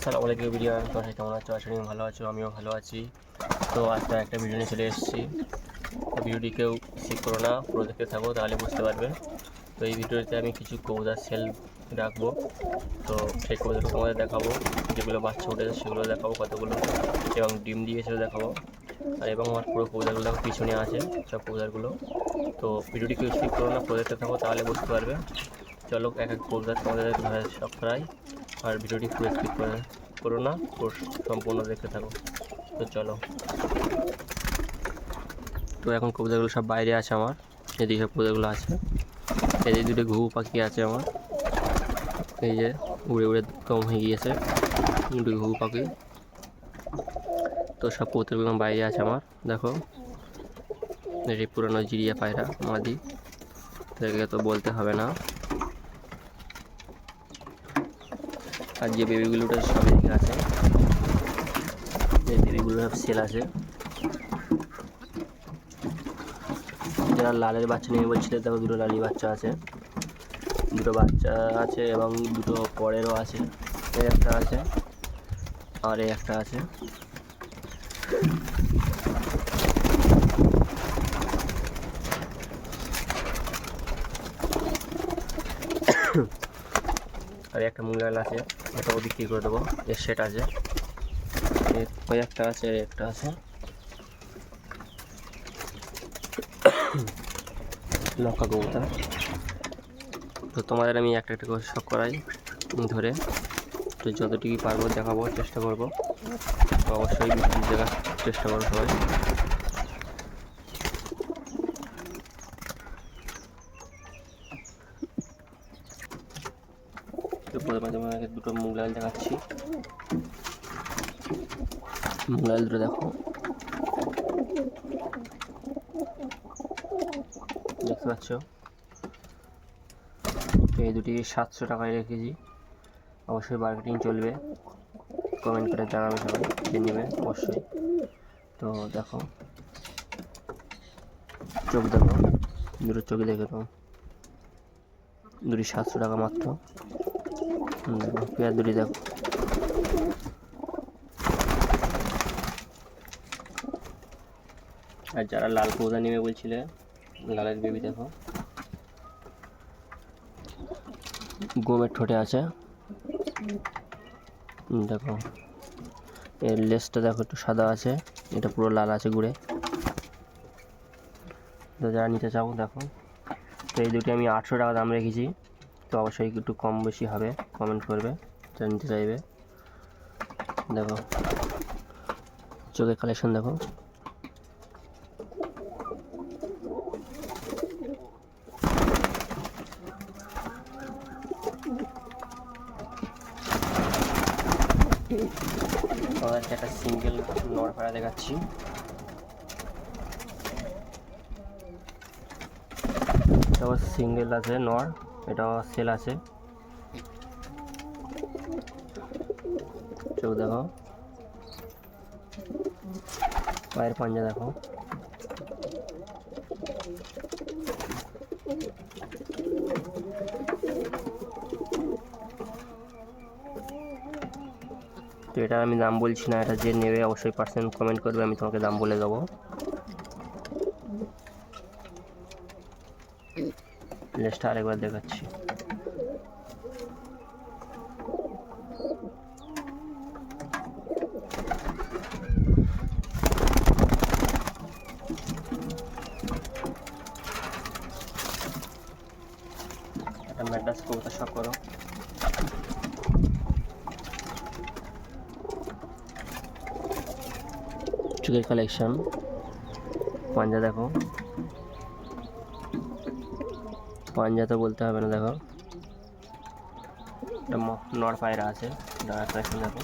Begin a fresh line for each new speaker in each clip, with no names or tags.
আসসালামু আলাইকুম ভিডিও তোমরা কেমন আছো? আশা করি ভালো আছো, আমিও ভালো আছি। তো আজকে একটা ভিডিও নিয়ে চলে এসেছি। তো ভিডিওটি কেউ স্কিপ করো না, পুরো দেখতে থাকো, তাহলে বুঝতে পারবে। তো এই ভিডিওতে আমি কিছু কবুতর সেল রাখবো, তো সেই কবুতরগুলো তোমাদের দেখাবো। যেগুলো বাচ্চা উঠেছে সেগুলো দেখাবো কতগুলো, এবং ডিম দিয়েছিল দেখাবো। আর এবং আমার পুরো কবুতরগুলো পিছনে আছে, সব কবুতরগুলো। তো ভিডিওটি কেউ স্কিপ করো না, পুরো দেখতে থাকো, তাহলে বুঝতে পারবে। চলো এক এক কবুতর তোমাদের ঘরে সব করাই। আর ভিডিওটি পুরো স্কিপ করো না, পুরো সম্পূর্ণ দেখতে থাকো। তো চলো। তো এখন কবুতরগুলো সব বাইরে আছে আমার, এদিকে সব কবুতরগুলো আছে। এদিকে দুটো ঘুঘু পাখি আছে আমার, এই যে উড়ে উড়ে কম হয়ে গিয়েছে দুটো ঘুঘু পাখি। তো সব কবুতরগুলো বাইরে আছে আমার, দেখো। এটি পুরোনো জিরিয়া পায়রা মাদি, তাদেরকে তো বলতে হবে না। আর যে বেবিগুলো সব এদিকে আছে, এই বেবিগুলো সব সেল আছে। যারা লালের বাচ্চা নিয়ে বলছিল, দেখো দুটো লালি বাচ্চা আছে, দুটো বাচ্চা আছে এবং দুটো পরেরও আছে। এই একটা আছে আর এই একটা আছে। আর একটা মুলাল আছে, এটাও বিক্রি করে দেবো। এর সেট আছে, ওই একটা আছে, একটা আছে। লক্ষা কবুতর। তো তোমাদের আমি একটা একটা করে শখ করাই ধরে, তো যতটুকু পারবো দেখাবো, চেষ্টা করবো। তো অবশ্যই দেখার চেষ্টা করো সবাই। তো প্রথমে তোমাকে দুটো মুগলাল দেখাচ্ছি। মুগলাল দুটো দেখো, দেখতে পাচ্ছ। এই দুটি 700 টাকায় রেখেছি, অবশ্যই মার্কেটিং চলবে। কমেন্ট করে জানাবে সবাই, যে নেবে অবশ্যই। তো দেখো, চোখ দেখো, দুটো চোখে দেখে তো দুটি 700 টাকা মাত্র। দেখো পেয়ার দুটি দেখো। আর যারা লাল কবুতর নেবে বলছিলে, লালের বেবি দেখো, গোমের ঠোঁটে আছে, দেখো। এর লেজটা দেখো একটু সাদা আছে, এটা পুরো লাল আছে ঘুরে। তো যারা নিতে চাও দেখো। তো এই দুটি আমি 800 টাকা দাম রেখেছি, তো অবশ্যই একটু কম বেশি হবে, কমেন্ট করবে যারা নিতে চাইবে। দেখো চোখের কালেকশন দেখো। তোমাদেরকে একটা সিঙ্গেল নর পায়রা দেখাচ্ছি। এটাও সিঙ্গেল আছে নর, এটাও সেল আছে। চোখ দেখো, পায়ের পাঞ্জা দেখো। তো এটা আমি দাম বলছি না, এটা যে নেবে অবশ্যই পার্সেন্ট কমেন্ট করবে, আমি তোমাকে দাম বলে দেবো। লেজটা আরেকবার দেখাচ্ছি। একটা ম্যাড্রাস কবুতর শখ করো। চোখের কালেকশন, পাঞ্জা দেখো, পাঞ্জা তো বলতে হবে না। দেখো একটা নর পায়রা আছে, ডানার কালেকশন দেখো।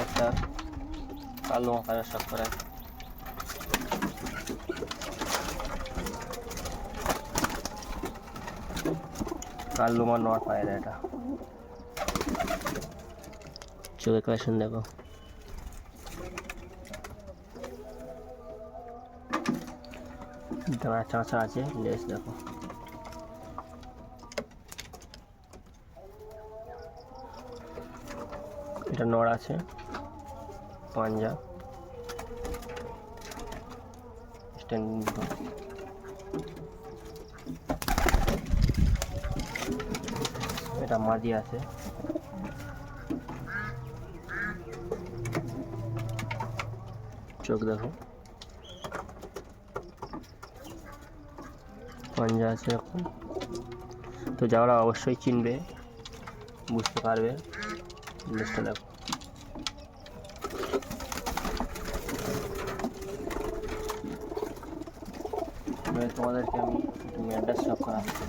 একটা কালো পায়রা শখ করা, কালুমা নর পায়রা। এটা চোখের কালেকশন দেখো। ডানা চাঁচা আছে, লেজ দেখো। এটা নড় আছে, পাঞ্জা, স্ট্যান্ডিং দুটো। এটা মাদি আছে, চোখ দেখো, পাঞ্জা আছে এখন। তো যারা অবশ্যই চিনবে, বুঝতে পারবে, জিনিসটা দেখো। তোমাদেরকে আমি অ্যাড্রেস সব করাচ্ছি।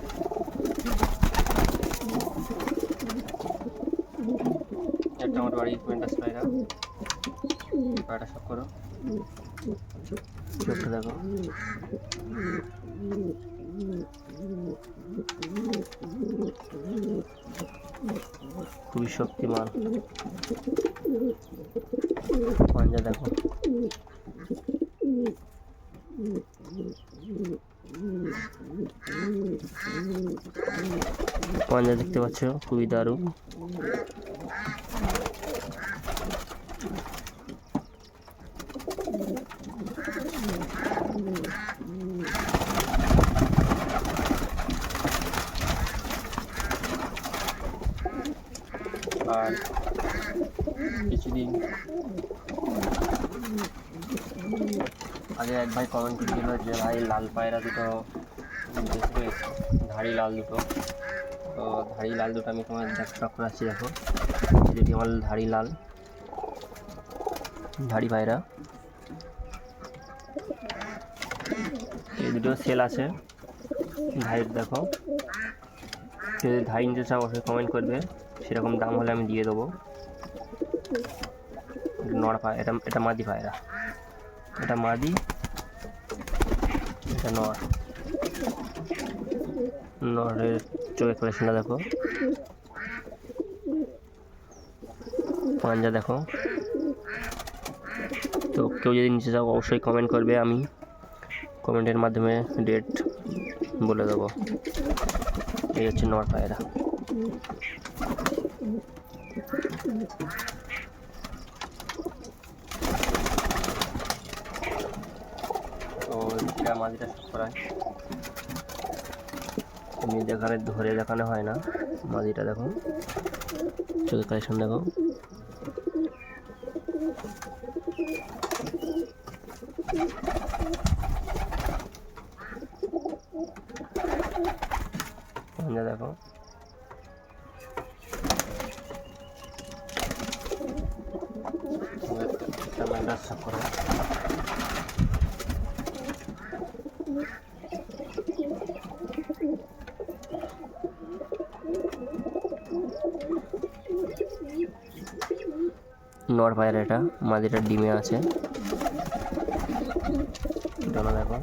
একটা আমার বাড়ি মেন্টাস পায়রা, পায়রাটা সব করো, চোখটা দেখো। খুবই শক্তিমান, পাঞ্জা দেখো। পাঞ্জা দেখতে পাচ্ছ, খুবই দারুণ। আর কিছুদিন আগে এক ভাই কমেন্ট করেছিল যে ভাই লাল পায়রা দুটো দেখবে, ধাড়ি লাল দুটো। তো ধাড়ি লাল দুটো আমি তোমার দেখা করাচ্ছি। দেখো, যেটি আমার ধাড়ি লাল, ধাড়ি পায়রা। এই দুটো সেল আছে, ধাড়ি দেখো। যদি ধাড়ি নিতে চাও অবশ্যই কমেন্ট করবে, সেরকম দাম হলে আমি দিয়ে দেবো। নড় পায়রা, এটা মাদি পায়রা, এটা মাদি, এটা নড়। নড়ের চোখের কালেকশনটা দেখো, পাঞ্জা দেখো। তো কেউ যদি নিচে যাও অবশ্যই কমেন্ট করবে, আমি কমেন্টের মাধ্যমে ডেট বলে দেবো। এই হচ্ছে নড় পায়রা। তো এটা মাদিটা সব করায়, এমনি দেখালে ধরে দেখানো হয় না। মাদিটা দেখো, চোখের কালেকশন দেখো। পাঞ্জা দেখো, সব করা। নড় পায়রা, এটা মাদিটা ডিমে আছে। ডানা দেখো,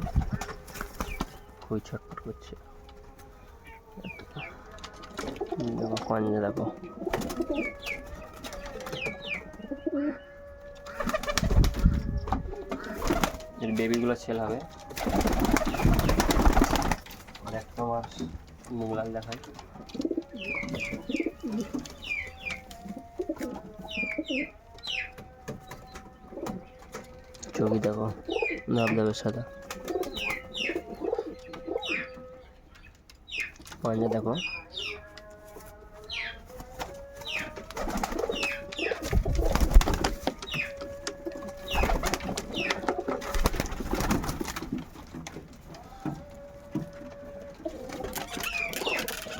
খুবই ছটফট করছে। দেখো পাঞ্জা দেখো। এর বেবিগুলো সেল হবে। আর একটা আমার মুগলাল দেখায়, চোখই দেখো, ধবধবে সাদা। পাঞ্জা দেখো,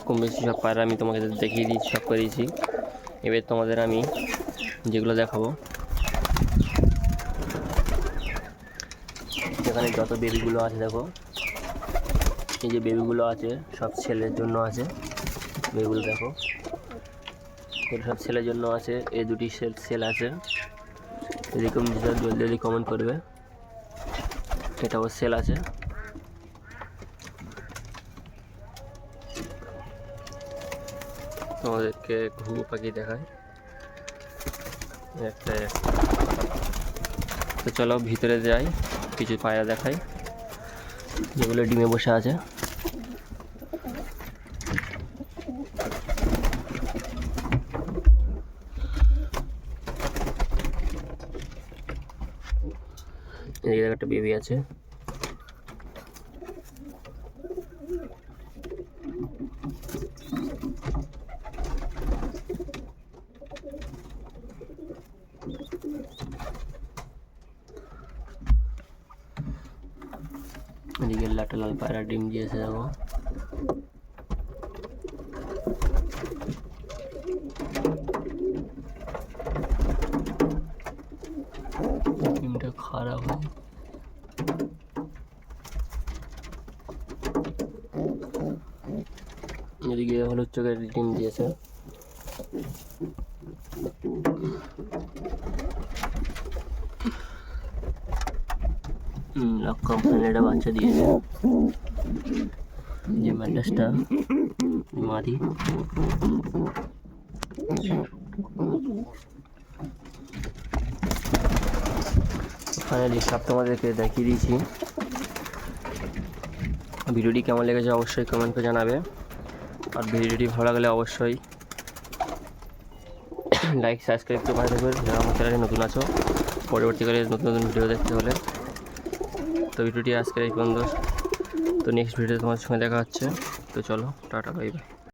কম বেশি সব পায়রা আমি তোমাকে দেখিয়ে দিয়েছি, সব করিয়েছি। এবার তোমাদের আমি যেগুলো দেখাবো, এখানে যত বেবিগুলো আছে দেখো, এই যে বেবিগুলো আছে সব ছেলের জন্য আছে। বেবিগুলো দেখো, এগুলো সব ছেলের জন্য আছে। এই দুটি সেল আছে। এরকম জলদি জলদি কমেন্ট করবে। এটাও সেল আছে। তোমাদেরকে ঘুঘু পাখি দেখায় একটা। তো চলো ভিতরে যাই, কিছু পায়রা দেখাই যেগুলো ডিমে বসে আছে। এদিকে একটা বেবি আছে। এদিকে একটা লাল পায়রা ডিম দিয়েছে দেখো। ডিমটা খারাপ হয়। এদিকে হলুদ চোখের ডিম দিয়েছে। কোম্পানির একটা বাচ্চা দিয়েছে। যে ম্যাটাসটা মাদি। ফাইনালি সব তোমাদেরকে দেখিয়ে দিয়েছি। ভিডিওটি কেমন লেগেছে অবশ্যই কমেন্ট করে জানাবে। আর ভিডিওটি ভালো লাগলে অবশ্যই লাইক সাবস্ক্রাইব করে পাশে থাকবেন যারা আমার চ্যানেলে নতুন আছো, পরবর্তীকালে নতুন নতুন ভিডিও দেখতে হলে। তো ভিডিওটি আজকের এই পর্যন্ত। তো নেক্সট ভিডিওতে তোমার সঙ্গে দেখা হচ্ছে। তো চলো, টাটা, বাই বাই।